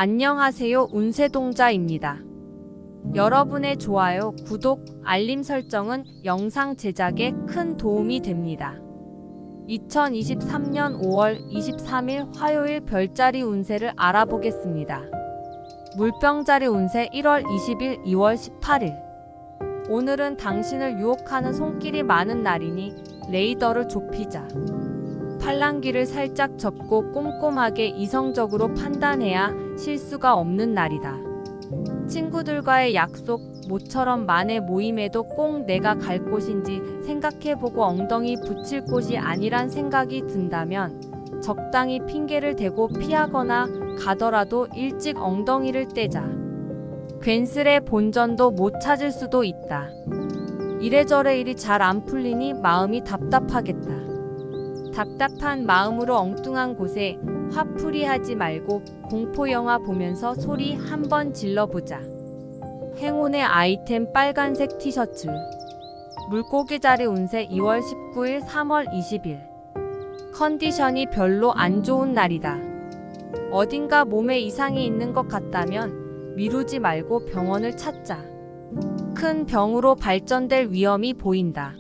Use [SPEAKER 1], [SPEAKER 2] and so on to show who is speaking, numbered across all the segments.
[SPEAKER 1] 안녕하세요. 운세동자입니다. 여러분의 좋아요, 구독, 알림 설정은 영상 제작에 큰 도움이 됩니다. 2023년 5월 23일 화요일 별자리 운세를 알아보겠습니다. 물병자리 운세 1월 20일, 2월 18일. 오늘은 당신을 유혹하는 손길이 많은 날이니 레이더를 좁히자. 팔랑귀를 살짝 접고 꼼꼼하게 이성적으로 판단해야 실수가 없는 날이다. 친구들과의 약속, 모처럼 만의 모임에도 꼭 내가 갈 곳인지 생각해보고 엉덩이 붙일 곳이 아니란 생각이 든다면 적당히 핑계를 대고 피하거나 가더라도 일찍 엉덩이를 떼자. 괜스레 본전도 못 찾을 수도 있다. 이래저래 일이 잘 안 풀리니 마음이 답답하겠다. 답답한 마음으로 엉뚱한 곳에 화풀이하지 말고 공포영화 보면서 소리 한번 질러보자. 행운의 아이템 빨간색 티셔츠. 물고기자리 운세 2월 19일, 3월 20일. 컨디션이 별로 안 좋은 날이다. 어딘가 몸에 이상이 있는 것 같다면 미루지 말고 병원을 찾자. 큰 병으로 발전될 위험이 보인다.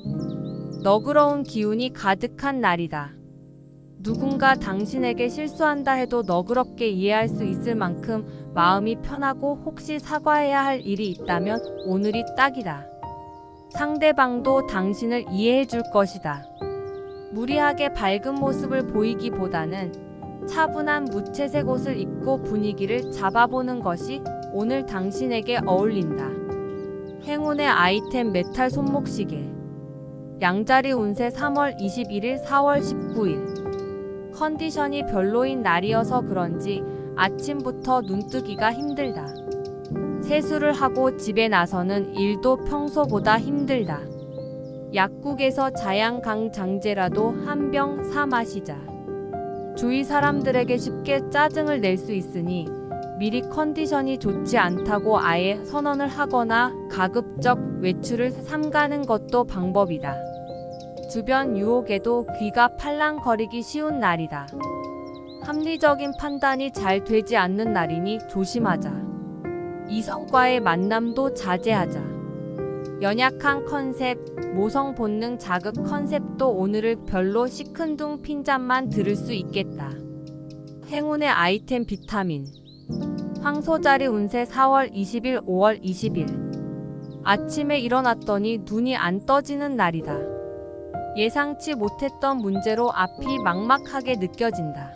[SPEAKER 1] 너그러운 기운이 가득한 날이다. 누군가 당신에게 실수한다 해도 너그럽게 이해할 수 있을 만큼 마음이 편하고 혹시 사과해야 할 일이 있다면 오늘이 딱이다. 상대방도 당신을 이해해 줄 것이다. 무리하게 밝은 모습을 보이기보다는 차분한 무채색 옷을 입고 분위기를 잡아보는 것이 오늘 당신에게 어울린다. 행운의 아이템 메탈 손목시계. 양자리 운세 3월 21일, 4월 19일. 컨디션이 별로인 날이어서 그런지 아침부터 눈뜨기가 힘들다. 세수를 하고 집에 나서는 일도 평소보다 힘들다. 약국에서 자양강장제라도 한 병 사 마시자. 주위 사람들에게 쉽게 짜증을 낼 수 있으니 미리 컨디션이 좋지 않다고 아예 선언을 하거나 가급적 외출을 삼가는 것도 방법이다. 주변 유혹에도 귀가 팔랑거리기 쉬운 날이다. 합리적인 판단이 잘 되지 않는 날이니 조심하자. 이성과의 만남도 자제하자. 연약한 컨셉, 모성 본능 자극 컨셉도 오늘을 별로 시큰둥 핀잔만 들을 수 있겠다. 행운의 아이템 비타민. 황소자리 운세 4월 20일, 5월 20일. 아침에 일어났더니 눈이 안 떠지는 날이다. 예상치 못했던 문제로 앞이 막막하게 느껴진다.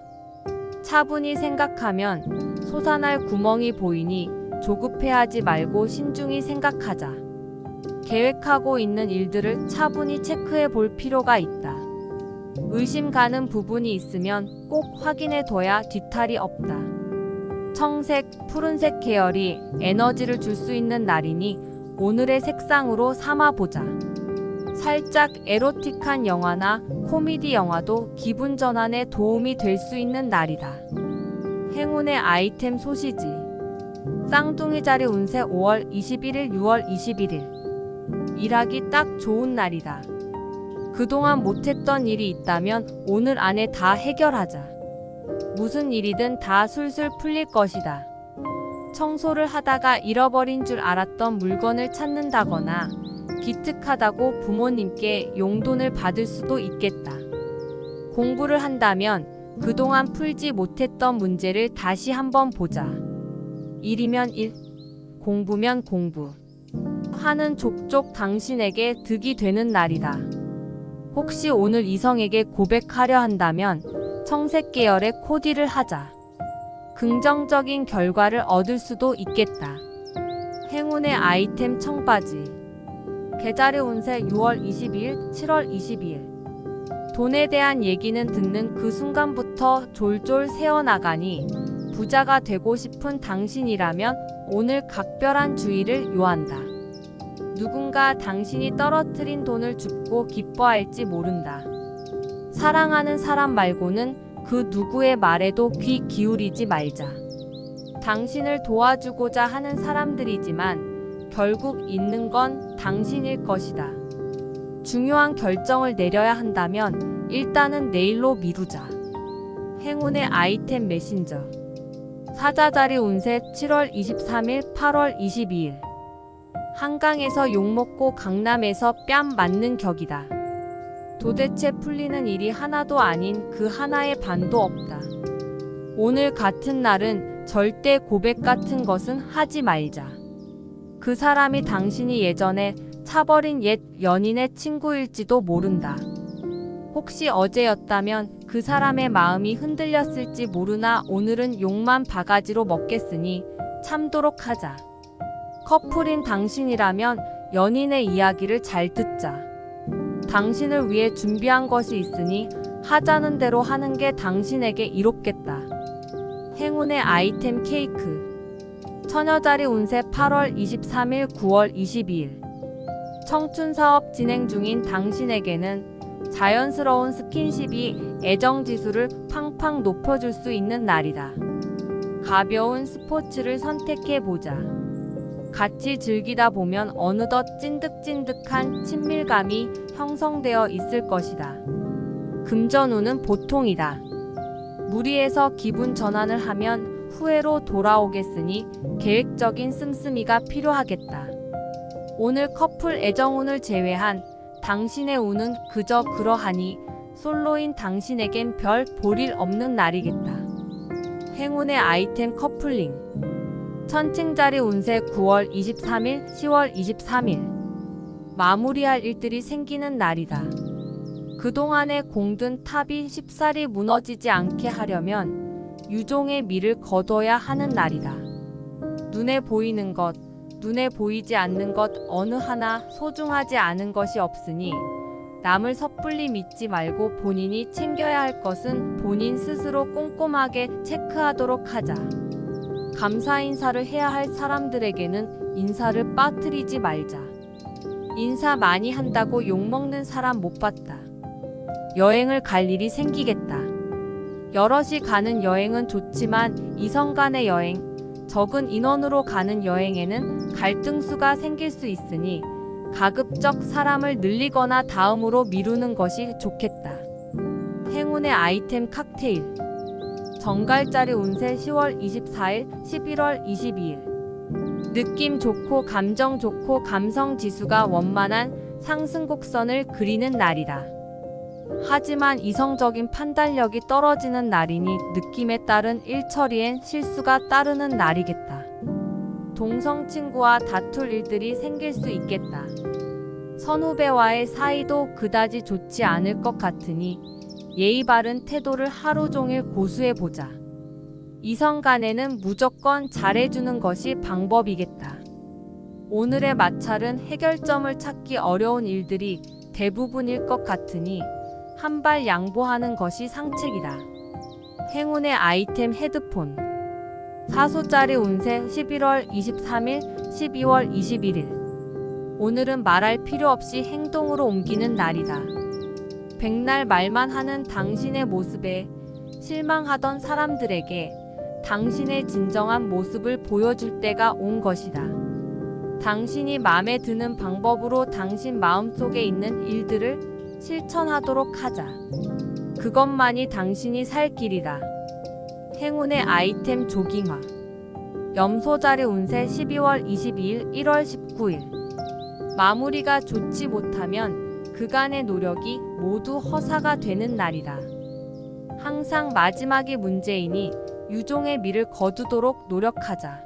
[SPEAKER 1] 차분히 생각하면 솟아날 구멍이 보이니 조급해하지 말고 신중히 생각하자. 계획하고 있는 일들을 차분히 체크해 볼 필요가 있다. 의심 가는 부분이 있으면 꼭 확인해 둬야 뒤탈이 없다. 청색, 푸른색 계열이 에너지를 줄 수 있는 날이니 오늘의 색상으로 삼아보자. 살짝 에로틱한 영화나 코미디 영화도 기분 전환에 도움이 될 수 있는 날이다. 행운의 아이템 소시지. 쌍둥이 자리 운세 5월 21일, 6월 21일. 일하기 딱 좋은 날이다. 그동안 못했던 일이 있다면 오늘 안에 다 해결하자. 무슨 일이든 다 술술 풀릴 것이다. 청소를 하다가 잃어버린 줄 알았던 물건을 찾는다거나 기특하다고 부모님께 용돈을 받을 수도 있겠다. 공부를 한다면 그동안 풀지 못했던 문제를 다시 한번 보자. 일이면 일, 공부면 공부. 하는 족족 당신에게 득이 되는 날이다. 혹시 오늘 이성에게 고백하려 한다면 청색 계열의 코디를 하자. 긍정적인 결과를 얻을 수도 있겠다. 행운의 아이템 청바지. 개자리 운세 6월 22일, 7월 22일. 돈에 대한 얘기는 듣는 그 순간부터 졸졸 새어나가니 부자가 되고 싶은 당신이라면 오늘 각별한 주의를 요한다. 누군가 당신이 떨어뜨린 돈을 줍고 기뻐할지 모른다. 사랑하는 사람 말고는 그 누구의 말에도 귀 기울이지 말자. 당신을 도와주고자 하는 사람들이지만 결국 있는 건 당신일 것이다. 중요한 결정을 내려야 한다면 일단은 내일로 미루자. 행운의 아이템 메신저. 사자자리 운세 7월 23일, 8월 22일. 한강에서 욕먹고 강남에서 뺨 맞는 격이다. 도대체 풀리는 일이 하나도 아닌 그 하나의 반도 없다. 오늘 같은 날은 절대 고백 같은 것은 하지 말자. 그 사람이 당신이 예전에 차버린 옛 연인의 친구일지도 모른다. 혹시 어제였다면 그 사람의 마음이 흔들렸을지 모르나 오늘은 욕만 바가지로 먹겠으니 참도록 하자. 커플인 당신이라면 연인의 이야기를 잘 듣자. 당신을 위해 준비한 것이 있으니 하자는 대로 하는 게 당신에게 이롭겠다. 행운의 아이템 케이크. 처녀자리 운세 8월 23일, 9월 22일. 청춘 사업 진행 중인 당신에게는 자연스러운 스킨십이 애정 지수를 팡팡 높여줄 수 있는 날이다. 가벼운 스포츠를 선택해보자. 같이 즐기다 보면 어느덧 찐득찐득한 친밀감이 형성되어 있을 것이다. 금전운은 보통이다. 무리해서 기분 전환을 하면 후회로 돌아오겠으니 계획적인 씀씀이가 필요하겠다. 오늘 커플 애정운을 제외한 당신의 운은 그저 그러하니 솔로인 당신에겐 별 볼일 없는 날이겠다. 행운의 아이템 커플링. 천칭자리 운세 9월 23일, 10월 23일. 마무리할 일들이 생기는 날이다. 그동안에 공든 탑이 쉽사리 무너지지 않게 하려면 유종의 미를 거둬야 하는 날이다. 눈에 보이는 것, 눈에 보이지 않는 것 어느 하나 소중하지 않은 것이 없으니 남을 섣불리 믿지 말고 본인이 챙겨야 할 것은 본인 스스로 꼼꼼하게 체크하도록 하자. 감사 인사를 해야 할 사람들에게는 인사를 빠뜨리지 말자. 인사 많이 한다고 욕먹는 사람 못 봤다. 여행을 갈 일이 생기겠다. 여럿이 가는 여행은 좋지만 이성 간의 여행, 적은 인원으로 가는 여행에는 갈등수가 생길 수 있으니 가급적 사람을 늘리거나 다음으로 미루는 것이 좋겠다. 행운의 아이템 칵테일. 정갈자리 운세 10월 24일, 11월 22일. 느낌 좋고 감정 좋고 감성 지수가 원만한 상승 곡선을 그리는 날이다. 하지만 이성적인 판단력이 떨어지는 날이니 느낌에 따른 일처리엔 실수가 따르는 날이겠다. 동성 친구와 다툴 일들이 생길 수 있겠다. 선후배와의 사이도 그다지 좋지 않을 것 같으니 예의 바른 태도를 하루 종일 고수해보자. 이성 간에는 무조건 잘해주는 것이 방법이겠다. 오늘의 마찰은 해결점을 찾기 어려운 일들이 대부분일 것 같으니 한 발 양보하는 것이 상책이다. 행운의 아이템 헤드폰. 사소자리 운세 11월 23일, 12월 21일. 오늘은 말할 필요 없이 행동으로 옮기는 날이다. 백날 말만 하는 당신의 모습에 실망하던 사람들에게 당신의 진정한 모습을 보여줄 때가 온 것이다. 당신이 마음에 드는 방법으로 당신 마음속에 있는 일들을 실천하도록 하자. 그것만이 당신이 살 길이다. 행운의 아이템 조깅화. 염소자리 운세 12월 22일, 1월 19일. 마무리가 좋지 못하면 그간의 노력이 모두 허사가 되는 날이다. 항상 마지막이 문제이니 유종의 미를 거두도록 노력하자.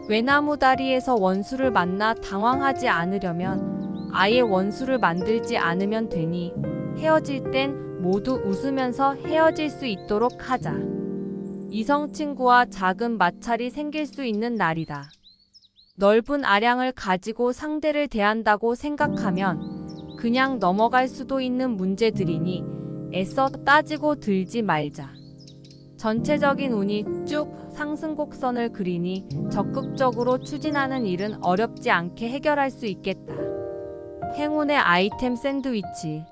[SPEAKER 1] 외나무 다리에서 원수를 만나 당황하지 않으려면 아예 원수를 만들지 않으면 되니 헤어질 땐 모두 웃으면서 헤어질 수 있도록 하자. 이성 친구와 작은 마찰이 생길 수 있는 날이다. 넓은 아량을 가지고 상대를 대한다고 생각하면 그냥 넘어갈 수도 있는 문제들이니 애써 따지고 들지 말자. 전체적인 운이 쭉 상승 곡선을 그리니 적극적으로 추진하는 일은 어렵지 않게 해결할 수 있겠다. 행운의 아이템 샌드위치.